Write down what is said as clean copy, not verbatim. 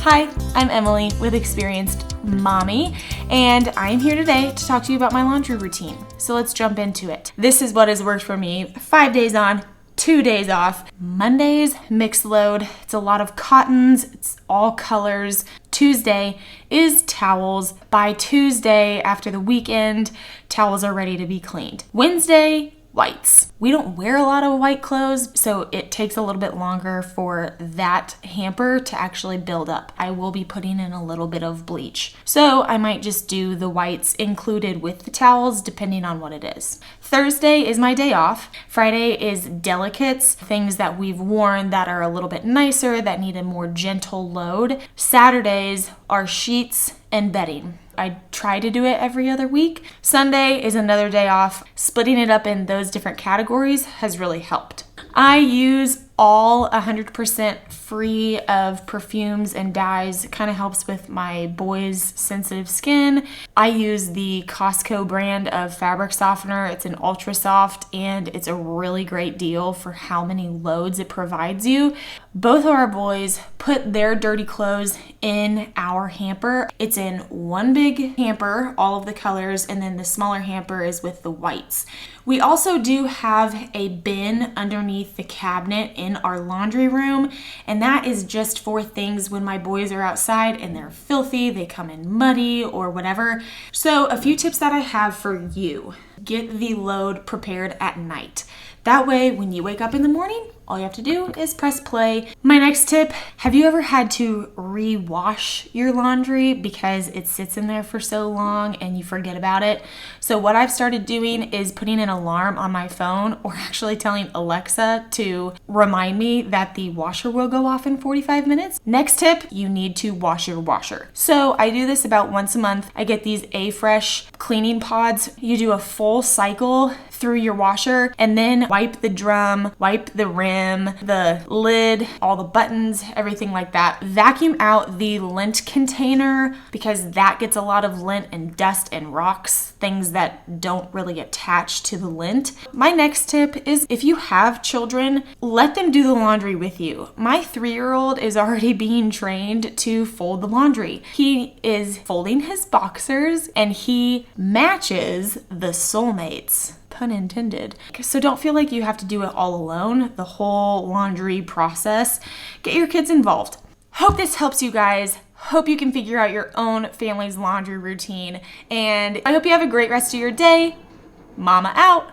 Hi, I'm Emily with Experienced Mommy, and I'm here today to talk to you about my laundry routine. So let's jump into it. This is what has worked for me. 5 days on, 2 days off. Mondays, mixed load. It's a lot of cottons. It's all colors. Tuesday is towels. By Tuesday, after the weekend, towels are ready to be cleaned. Wednesday, whites. We don't wear a lot of white clothes, so it takes a little bit longer for that hamper to actually build up. I will be putting in a little bit of bleach. So I might just do the whites included with the towels, depending on what it is. Thursday is my day off. Friday is delicates, things that we've worn that are a little bit nicer, that need a more gentle load. Saturdays are sheets and bedding. I try to do it every other week. Sunday is another day off. Splitting it up in those different categories has really helped. I use all 100% free of perfumes and dyes. It kind of helps with my boys' sensitive skin. I use the Costco brand of fabric softener. It's an ultra soft and it's a really great deal for how many loads it provides you. Both of our boys put their dirty clothes in our hamper. It's in one big hamper, all of the colors, and then the smaller hamper is with the whites. We also do have a bin underneath the cabinet in our laundry room, and that is just for things when my boys are outside and they're filthy, they come in muddy or whatever. So a few tips that I have for you. Get the load prepared at night. That way, when you wake up in the morning, all you have to do is press play. My next tip, have you ever had to re-wash your laundry because it sits in there for so long and you forget about it? So what I've started doing is putting an alarm on my phone, or actually telling Alexa to remind me that the washer will go off in 45 minutes. Next tip, you need to wash your washer. So I do this about once a month. I get these A-Fresh cleaning pods. You do a full cycle through your washer and then wipe the drum, wipe the rim, the lid, all the buttons, everything like that. Vacuum out the lint container because that gets a lot of lint and dust and rocks, things that don't really attach to the lint. My next tip is if you have children, let them do the laundry with you. My 3-year-old is already being trained to fold the laundry. He is folding his boxers and he matches the soulmates. Pun intended. So don't feel like you have to do it all alone, the whole laundry process. Get your kids involved. Hope this helps you guys. Hope you can figure out your own family's laundry routine. And I hope you have a great rest of your day. Mama out.